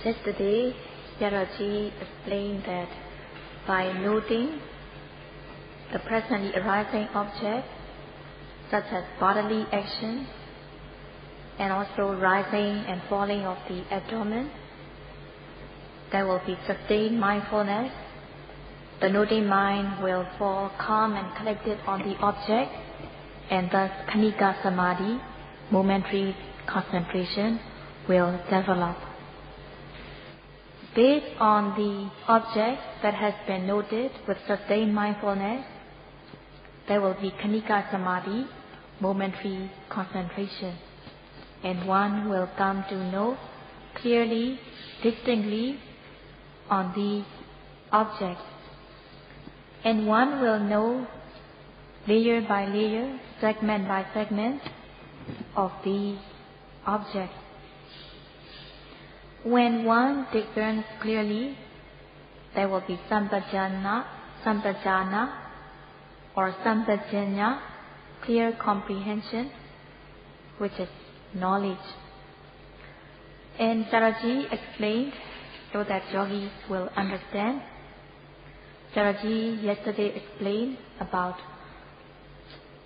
Yesterday, Sayadaw explained that by noting the presently arising object, such as bodily action, and also rising and falling of the abdomen, there will be sustained mindfulness. The noting mind will fall calm and collected on the object, and thus khanika samadhi, momentary concentration, will develop. Based on the object that has been noted with sustained mindfulness, there will be khanika samadhi, momentary concentration, and one will come to know clearly, distinctly on these objects. And one will know layer by layer, segment by segment of these objects. When one discerns clearly, there will be sampajana or sampajanya, clear comprehension, which is knowledge. And Sayadaw explained so that yogis will understand. Sayadaw yesterday explained about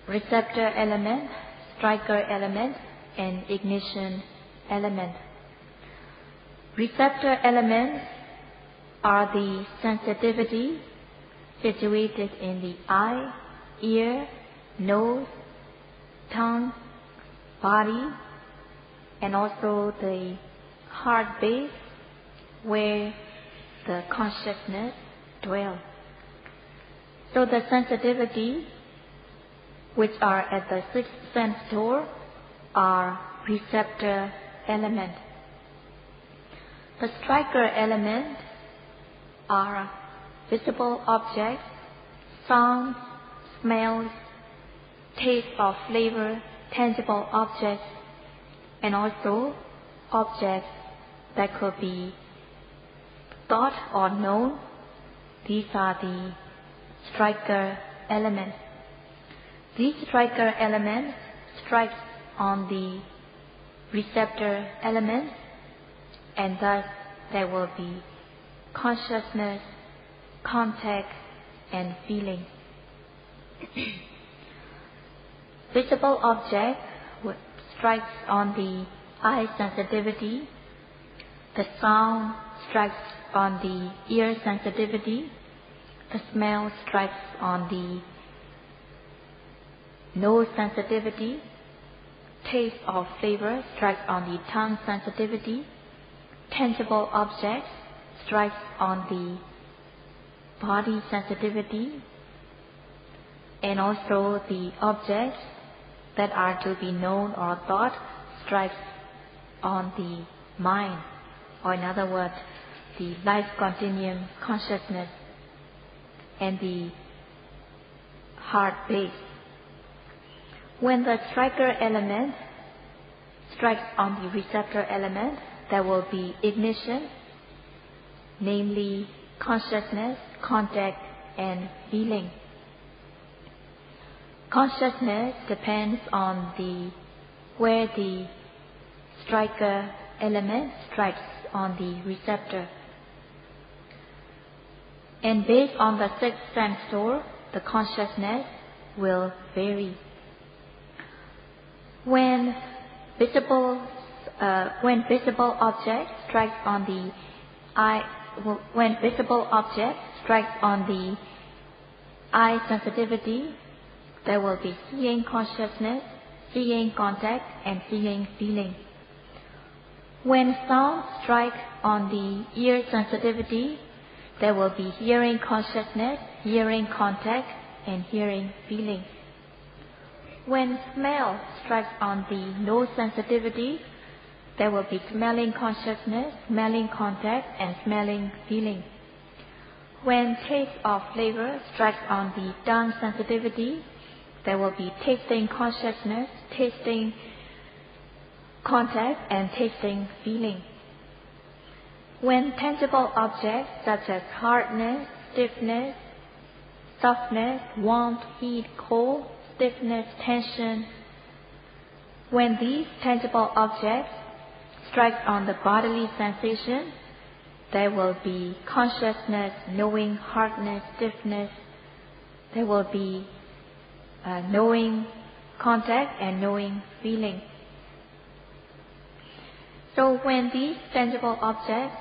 receptor element, striker element, and ignition element. Receptor elements are the sensitivity situated in the eye, ear, nose, tongue, body, and also the heart base where the consciousness dwells. So the sensitivity which are at the sixth sense door are receptor element. The striker element are visible objects, sounds, smells, taste of flavor, tangible objects, and also objects that could be thought or known. These are the striker elements. These striker elements strike on the receptor element, and thus there will be consciousness, contact, and feeling. Visible object strikes on the eye sensitivity. The sound strikes on the ear sensitivity. The smell strikes on the nose sensitivity. Taste of flavor strikes on the tongue sensitivity. Tangible objects strikes on the body sensitivity. And also the objects that are to be known or thought strikes on the mind, or in other words, the life continuum consciousness and the heart base. When the striker element strikes on the receptor element, there will be ignition, namely consciousness, contact, and feeling. Consciousness depends on where the striker element strikes on the receptor. And based on the sixth sense door, the consciousness will vary. When visible object strikes on the eye, when visible object strikes on the eye sensitivity, there will be seeing consciousness, seeing contact, and seeing feeling. When sound strikes on the ear sensitivity, there will be hearing consciousness, hearing contact, and hearing feeling. When smell strikes on the nose sensitivity, there will be smelling consciousness, smelling contact, and smelling feeling. When taste of flavor strikes on the tongue sensitivity, there will be tasting consciousness, tasting contact, and tasting feeling. When tangible objects such as hardness, stiffness, softness, warmth, heat, cold, stiffness, tension, when these tangible objects strike on the bodily sensation, there will be consciousness, knowing hardness, stiffness. There will be knowing contact and knowing feeling. So when these tangible objects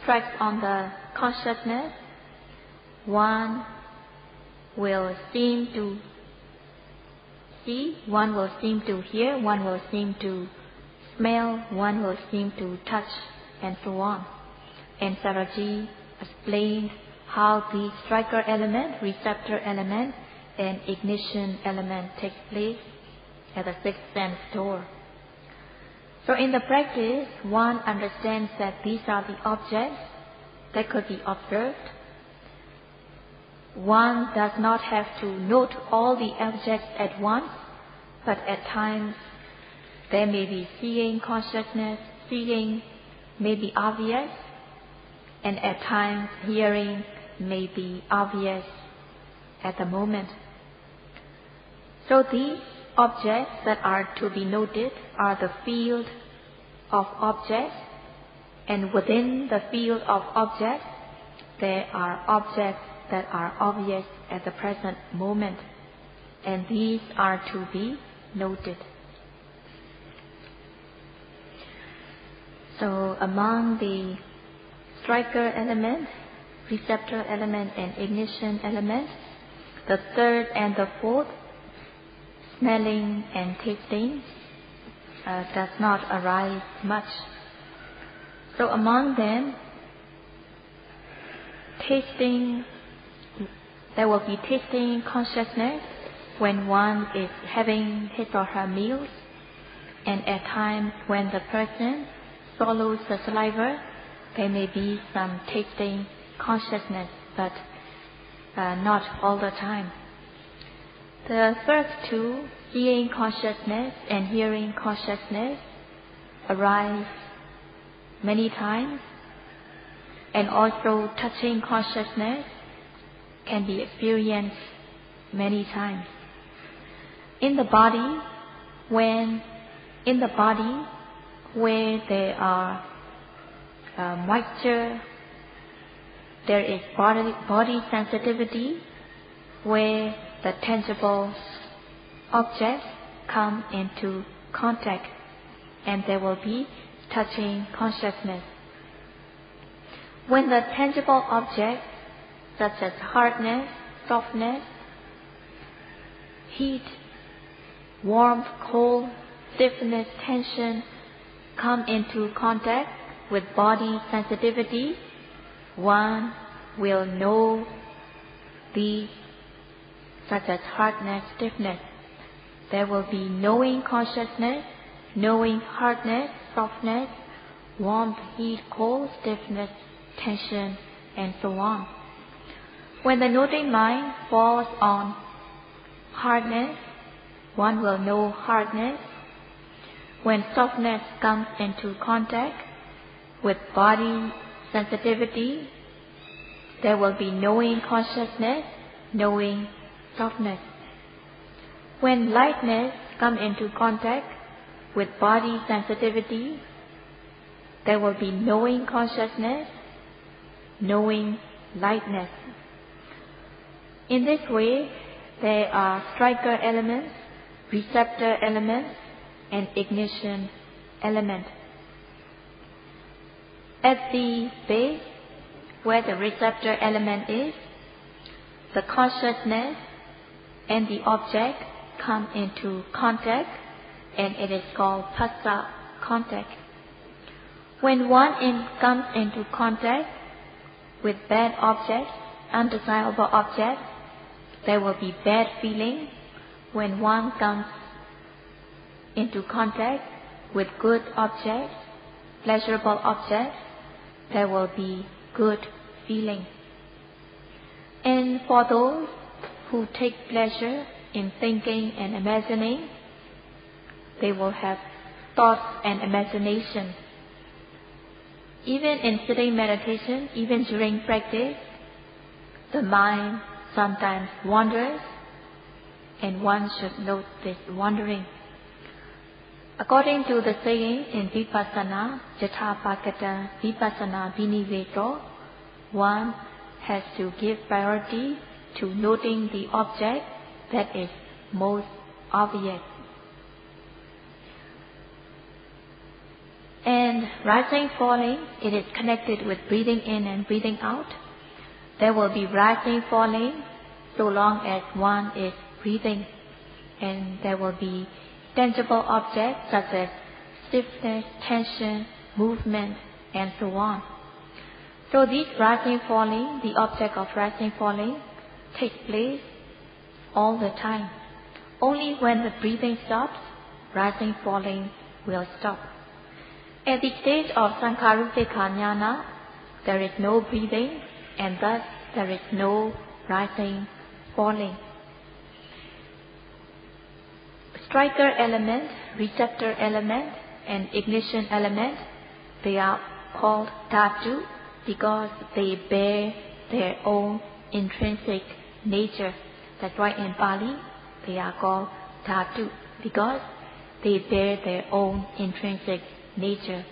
strike on the consciousness, one will seem to see, one will seem to hear, one will seem to smell, one will seem to touch, and so on. And Sayadaw explained how the striker element, receptor element, and ignition element take place at the sixth sense door. So in the practice, one understands that these are the objects that could be observed. One does not have to note all the objects at once, but at times there may be seeing consciousness. Seeing may be obvious, and at times hearing may be obvious at the moment. So these objects that are to be noted are the field of objects, and within the field of objects there are objects that are obvious at the present moment, and these are to be noted. So among the striker element, receptor element, and ignition element, the third and the fourth, smelling and tasting, does not arise much. So among them, tasting, there will be tasting consciousness when one is having his or her meals, and at times when the person swallows the saliva, there may be some tasting consciousness, but not all the time. The first two, seeing consciousness and hearing consciousness, arise many times, and also touching consciousness can be experienced many times. In the body, where there are moisture, there is body sensitivity, where the tangible objects come into contact, and there will be touching consciousness. When the tangible objects such as hardness, softness, heat, warmth, cold, stiffness, tension come into contact with body sensitivity, one will know these, such as hardness, stiffness. There will be knowing consciousness, knowing hardness, softness, warmth, heat, cold, stiffness, tension, and so on. When the noting mind falls on hardness, one will know hardness. When softness comes into contact with body sensitivity, there will be knowing consciousness, knowing softness. When lightness comes into contact with body sensitivity, there will be knowing consciousness, knowing lightness. In this way, there are striker elements, receptor elements, and ignition element. At the base, where the receptor element is, the consciousness and the object come into contact, and it is called phassa contact. When one comes into contact with bad objects, undesirable objects, there will be bad feeling. When one comes into contact with good objects, pleasurable objects, there will be good feeling. And for those who take pleasure in thinking and imagining, they will have thoughts and imagination. Even in sitting meditation, even during practice, the mind sometimes wanders, and one should note this wandering. According to the saying in Vipassana, Yatha Vipassana Vinivedo, one has to give priority to noting the object that is most obvious. And rising, falling, it is connected with breathing in and breathing out. There will be rising, falling, so long as one is breathing. And there will be tangible objects such as stiffness, tension, movement, and so on. So these rising, falling, the object of rising, falling, takes place all the time. Only when the breathing stops, rising, falling will stop. At the stage of Sankharupekkha Jnana, there is no breathing, and thus there is no rising, falling. Striker element, receptor element, and ignition element, they are called dhatu because they bear their own intrinsic nature. That's why in Pali they are called dhatu because they bear their own intrinsic nature.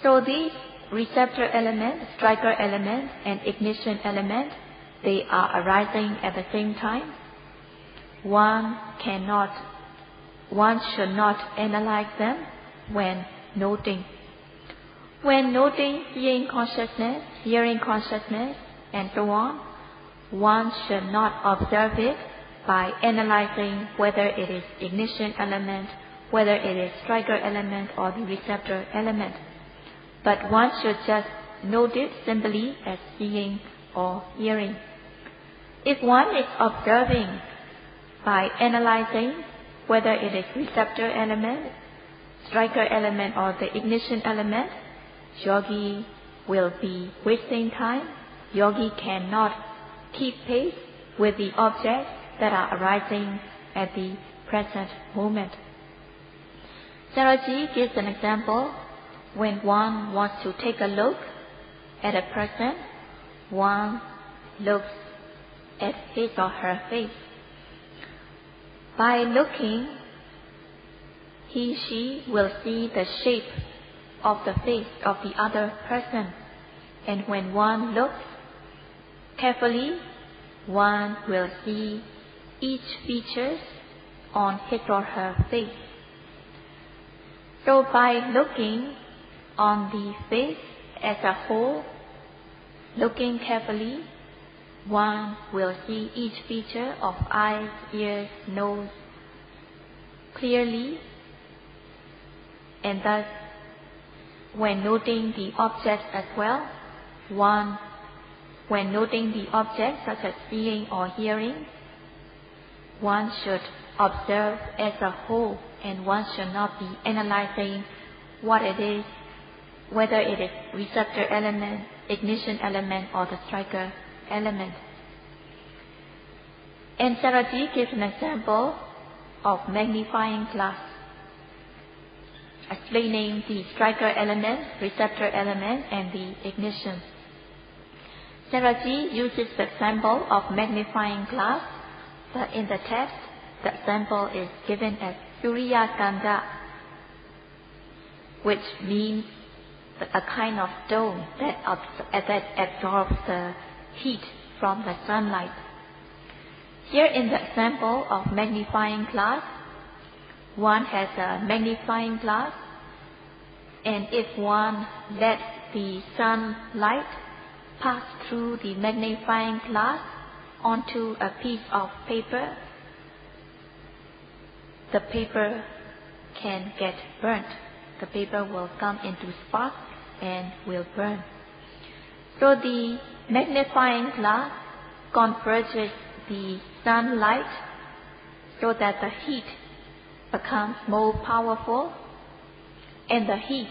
So these receptor element, striker element, and ignition element, they are arising at the same time. One should not analyze them when noting. When noting seeing consciousness, hearing consciousness, and so on, one should not observe it by analyzing whether it is ignition element, whether it is striker element or the receptor element. But one should just note it simply as seeing or hearing. If one is observing by analyzing whether it is receptor element, striker element or the ignition element, yogi will be wasting time. Yogi cannot keep pace with the objects that are arising at the present moment. Sayadaw gives an example. When one wants to take a look at a person, one looks at his or her face. By looking, she will see the shape of the face of the other person. And when one looks carefully, one will see each feature on his or her face. So by looking on the face as a whole, looking carefully, one will see each feature of eyes, ears, nose clearly, and thus when noting the objects as well, when noting the objects such as seeing or hearing, one should observe as a whole, and one should not be analyzing what it is, whether it is receptor element, ignition element, or the striker element. And Sayadaw gives an example of magnifying glass, explaining the striker element, receptor element, and the ignition. Sayadaw uses the example of magnifying glass, but in the text, the example is given as Surya Kanda, which means a kind of stone that absorbs the heat from the sunlight. Here in the example of magnifying glass, one has a magnifying glass, and if one lets the sunlight pass through the magnifying glass onto a piece of paper, the paper can get burnt. The paper will come into spark and will burn. So the magnifying glass converges the sunlight so that the heat becomes more powerful, and the heat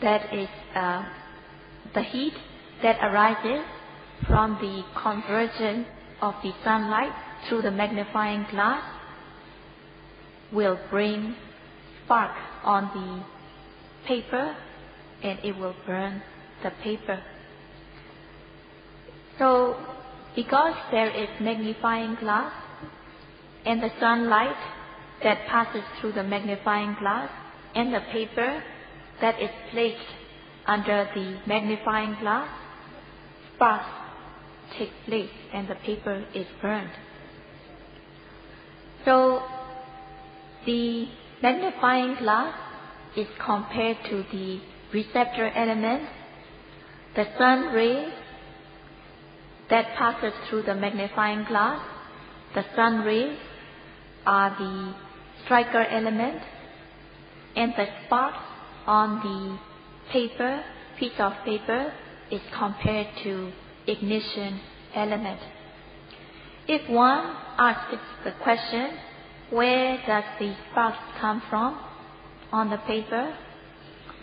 that arises from the convergence of the sunlight through the magnifying glass will bring spark on the paper, and it will burn the paper. So because there is magnifying glass and the sunlight that passes through the magnifying glass and the paper that is placed under the magnifying glass, sparks take place and the paper is burned. So the magnifying glass is compared to the receptor element. The sun rays that passes through the magnifying glass, the sun rays are the striker element, and the sparks on the paper, piece of paper, is compared to ignition element. If one asks the question, where does the sparks come from on the paper,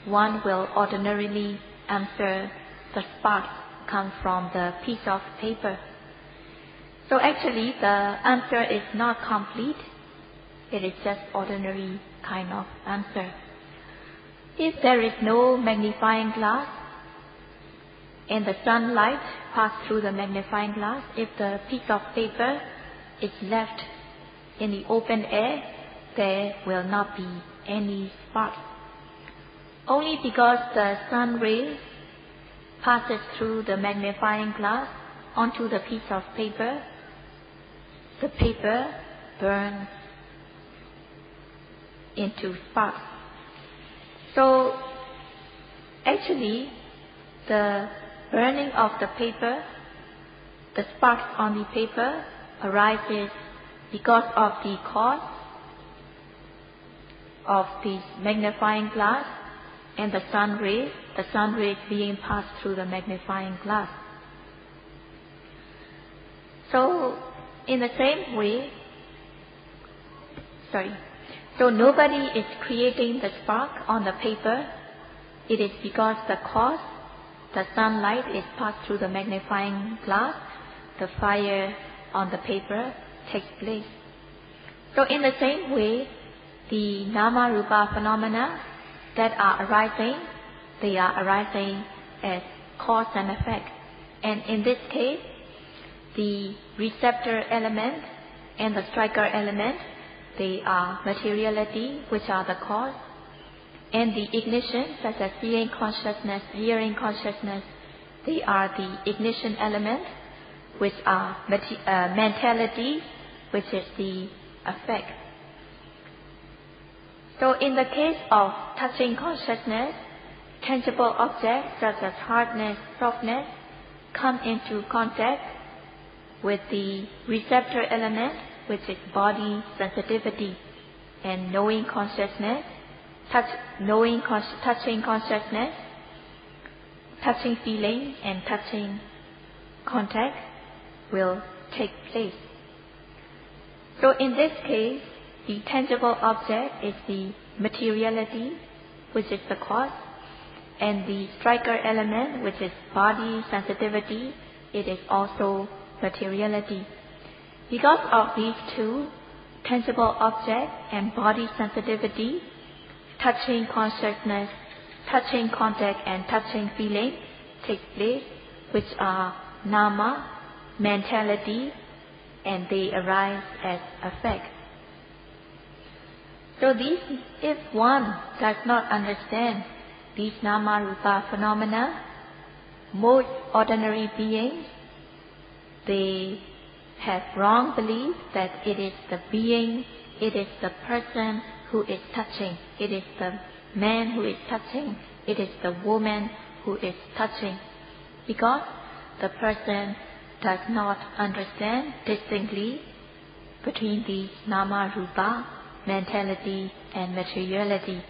one will ordinarily answer the sparks come from the piece of paper. So actually the answer is not complete. It is just ordinary kind of answer. If there is no magnifying glass and the sunlight passes through the magnifying glass, if the piece of paper is left in the open air, there will not be any sparks. Only because the sun rays passes through the magnifying glass onto the piece of paper, the paper burns into sparks. So actually the burning of the paper, the sparks on the paper arises because of the cause of the magnifying glass and the sun rays being passed through the magnifying glass. So in the same way, so nobody is creating the spark on the paper. It is because the cause, the sunlight is passed through the magnifying glass, the fire on the paper takes place. So in the same way, the nama rupa phenomena that are arising, they are arising as cause and effect. And in this case, the receptor element and the striker element, they are materiality, which are the cause. And the ignition, such as seeing consciousness, hearing consciousness, they are the ignition element, which are mentality, which is the effect. So in the case of touching consciousness, tangible objects such as hardness, softness come into contact with the receptor element, which is body sensitivity, and knowing consciousness, touching consciousness, touching feeling and touching contact will take place. So in this case, the tangible object is the materiality, which is the cause, and the striker element, which is body sensitivity, it is also materiality. Because of these two, tangible object and body sensitivity, touching consciousness, touching contact and touching feeling take place, which are nama, mentality, and they arise as effect. So these, if one does not understand these nama rupa phenomena, most ordinary beings, they have wrong belief that it is the being, it is the person who is touching, it is the man who is touching, it is the woman who is touching, because the person does not understand distinctly between these nama rupa, mentality and materiality,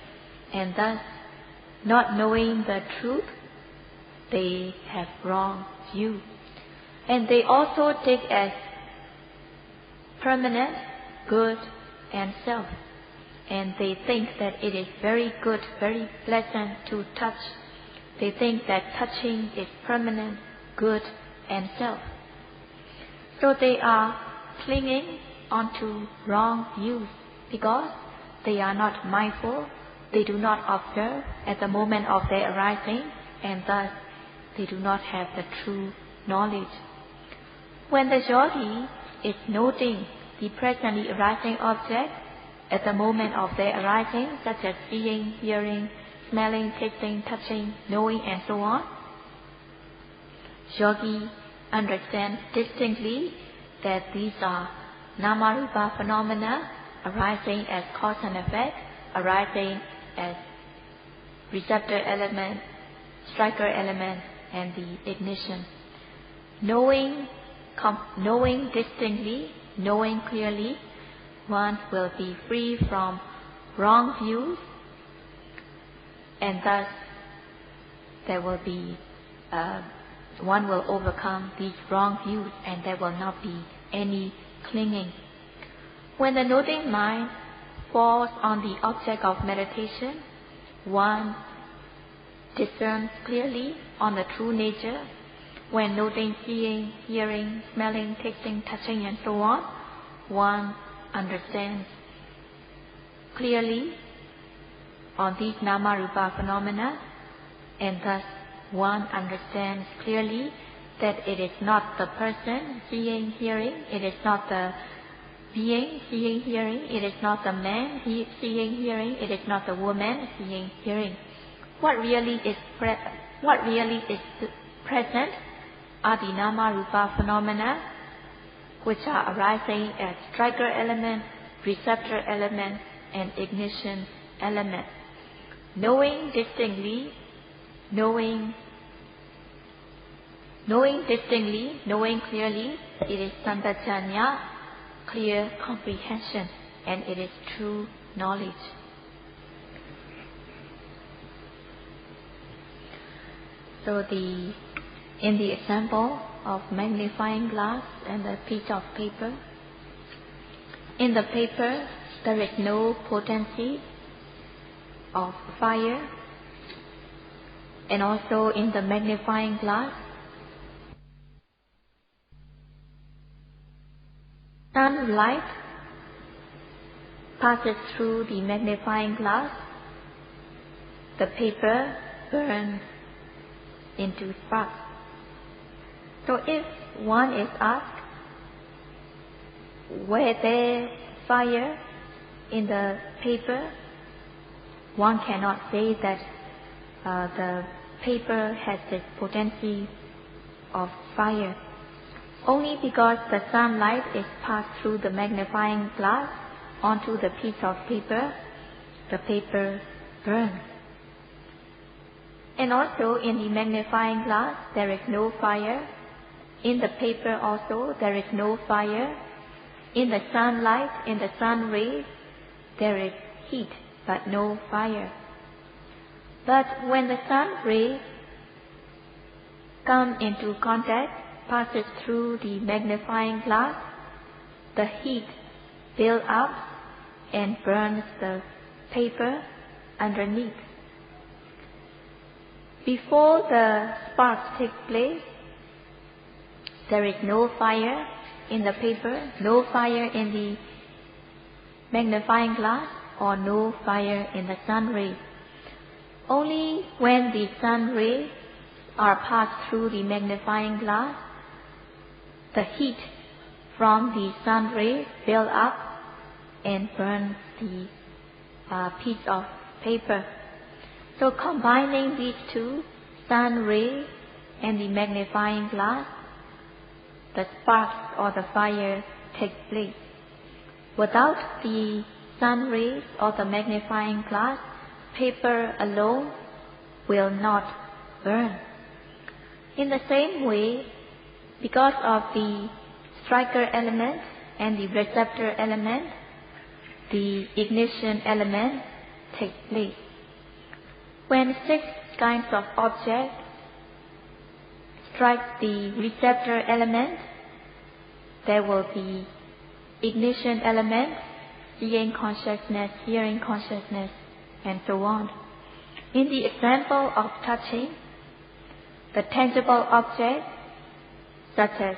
and thus, not knowing the truth, they have wrong view. And they also take as permanent, good and self. And they think that it is very good, very pleasant to touch. They think that touching is permanent, good and self. So they are clinging onto wrong views because they are not mindful, they do not observe at the moment of their arising, and thus they do not have the true knowledge. When the yogi is noting the presently arising object, at the moment of their arising, such as seeing, hearing, smelling, tasting, touching, knowing, and so on. Yogi understands distinctly that these are nama-rupa phenomena arising as cause and effect, arising as receptor element, striker element, and the ignition. Knowing distinctly, knowing clearly, one will be free from wrong views, and thus there will be one will overcome these wrong views, and there will not be any clinging. When the noting mind falls on the object of meditation, one discerns clearly on the true nature. When noting seeing, hearing, smelling, tasting, touching, and so on, one understands clearly on these nama-rupa phenomena, and thus one understands clearly that it is not the person seeing, hearing, it is not the being seeing, hearing, it is not the man seeing, hearing, it is not the woman seeing, hearing. What really is present are the nama-rupa phenomena, which are arising as striker element, receptor element, and ignition element. Knowing distinctly, knowing clearly, it is sambhajanya, clear comprehension, and it is true knowledge. So in the example of magnifying glass and a piece of paper, in the paper there is no potency of fire, and also in the magnifying glass, sunlight passes through the magnifying glass, the paper burns into sparks. So if one is asked, were there fire in the paper, one cannot say that the paper has this potency of fire. Only because the sunlight is passed through the magnifying glass onto the piece of paper, the paper burns. And also in the magnifying glass there is no fire. In the paper also there is no fire. In the sunlight, in the sun rays, there is heat but no fire. But when the sun rays come into contact, passes through the magnifying glass, the heat builds up and burns the paper underneath. Before the sparks take place, there is no fire in the paper, no fire in the magnifying glass, or no fire in the sun rays. Only when the sun rays are passed through the magnifying glass, the heat from the sun rays builds up and burns the piece of paper. So combining these two, sun rays and the magnifying glass, the sparks or the fire takes place. Without the sun rays or the magnifying glass, paper alone will not burn. In the same way, because of the striker element and the receptor element, the ignition element takes place. When 6 kinds of objects strike the receptor element, there will be ignition element, seeing consciousness, hearing consciousness, and so on. In the example of touching, the tangible objects such as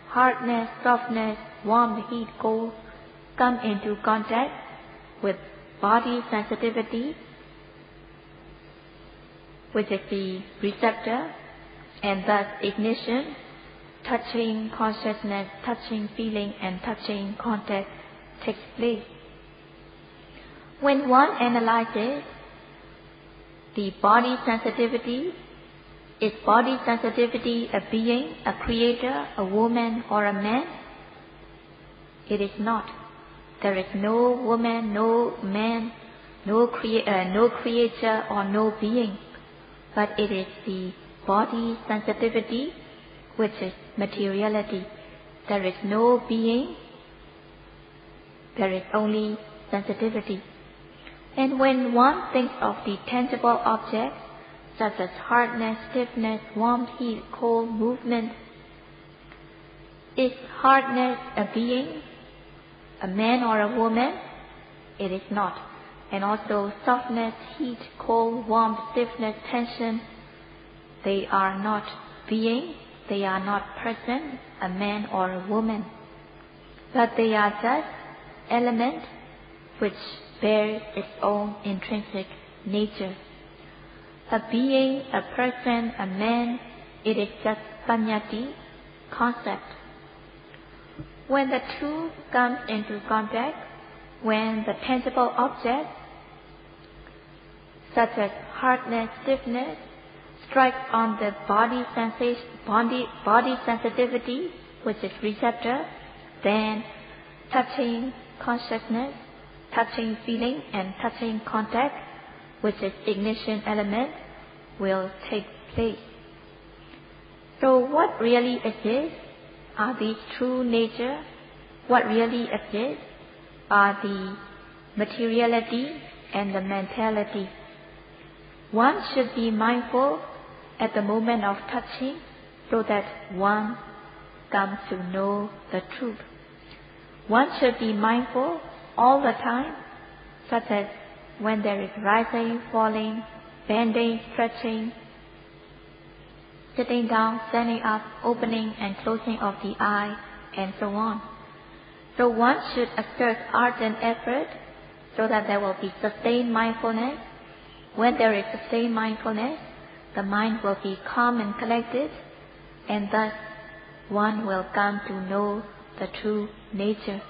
hardness, softness, warmth, heat, cold come into contact with body sensitivity, which is the receptor, and thus ignition, touching consciousness, touching feeling, and touching contact takes place. When one analyzes the body sensitivity, is body sensitivity a being, a creator, a woman, or a man? It is not. There is no woman, no man, no creator, or no being. But it is the body sensitivity, which is materiality. There is no being, there is only sensitivity. And when one thinks of the tangible objects, such as hardness, stiffness, warmth, heat, cold, movement, is hardness a being, a man or a woman? It is not. And also softness, heat, cold, warmth, stiffness, tension, they are not being, they are not person, a man or a woman, but they are just element which bears its own intrinsic nature. A being, a person, a man, it is just paññatti, concept. When the two comes into contact, when the tangible object, such as hardness, stiffness, strikes on the body sensation, body sensitivity, which is receptor, then touching consciousness, touching feeling, and touching contact, which is ignition element, will take place. So what really exists are these true nature. What really exists are the materiality and the mentality. One should be mindful at the moment of touching so that one comes to know the truth. One should be mindful all the time, such as when there is rising, falling, bending, stretching, sitting down, standing up, opening and closing of the eye, and so on. So one should exert ardent effort so that there will be sustained mindfulness. When there is sustained mindfulness, the mind will be calm and collected, and thus one will come to know the true nature.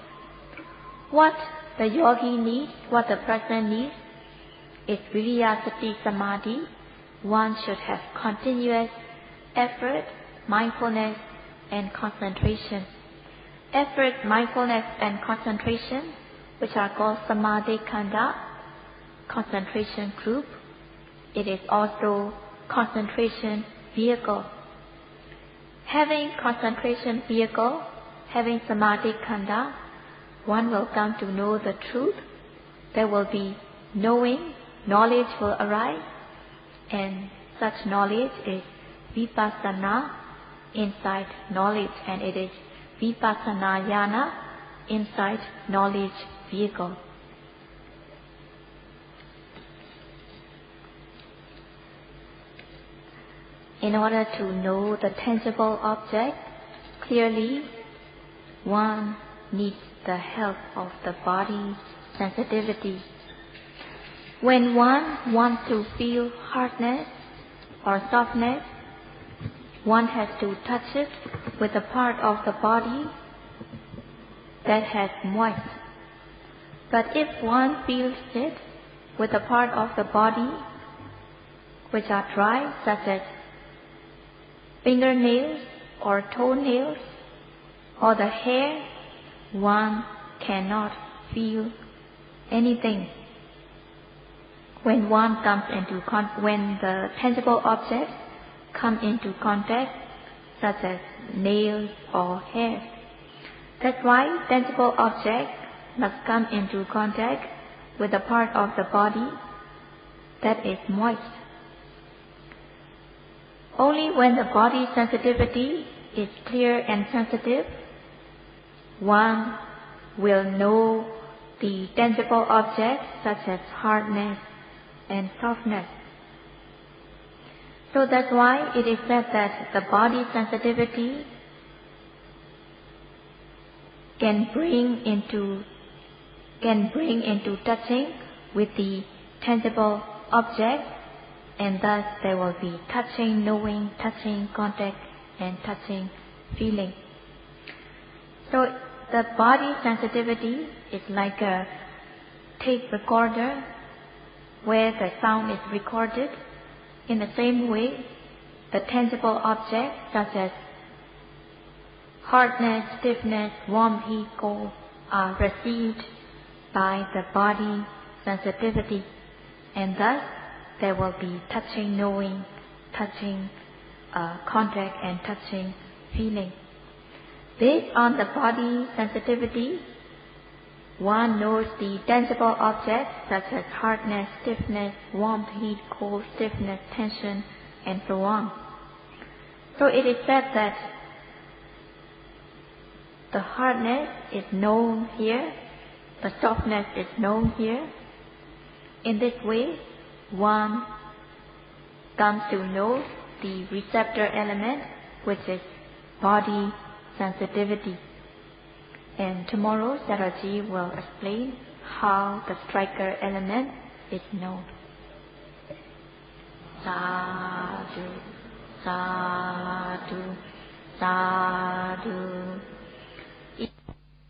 What the yogi needs, what the person needs, is viriya sati samadhi. One should have continuous effort, mindfulness, and concentration. Effort, mindfulness, and concentration, which are called samadhi khanda, concentration group. It is also concentration vehicle. Having concentration vehicle, having samadhi khanda, one will come to know the truth. There will be knowing, knowledge will arise, and such knowledge is Vipassana, insight knowledge, and it is Vipassana yana, insight knowledge vehicle. In order to know the tangible object clearly, one needs the help of the body sensitivity. When one wants to feel hardness or softness, one has to touch it with a part of the body that has moist. But if one feels it with a part of the body which are dry, such as fingernails or toenails or the hair, one cannot feel anything. When one comes into when the tangible objects come into contact, such as nails or hair. That's why tangible objects must come into contact with a part of the body that is moist. Only when the body sensitivity is clear and sensitive, one will know the tangible objects such as hardness and softness. So that's why it is said that the body sensitivity can bring into touching with the tangible object, and thus there will be touching, knowing, touching, contact, and touching, feeling. So the body sensitivity is like a tape recorder where the sound is recorded. In the same way, the tangible objects such as hardness, stiffness, warmth, heat, cold are received by the body sensitivity, and thus there will be touching knowing, touching contact, and touching feeling. Based on the body sensitivity, one knows the tangible objects such as hardness, stiffness, warmth, heat, cold, stiffness, tension, and so on. So it is said that the hardness is known here, the softness is known here. In this way, one comes to know the receptor element, which is body sensitivity. And tomorrow, Sayadaw will explain how the striker element is known. Sadhu, sadhu, sadhu.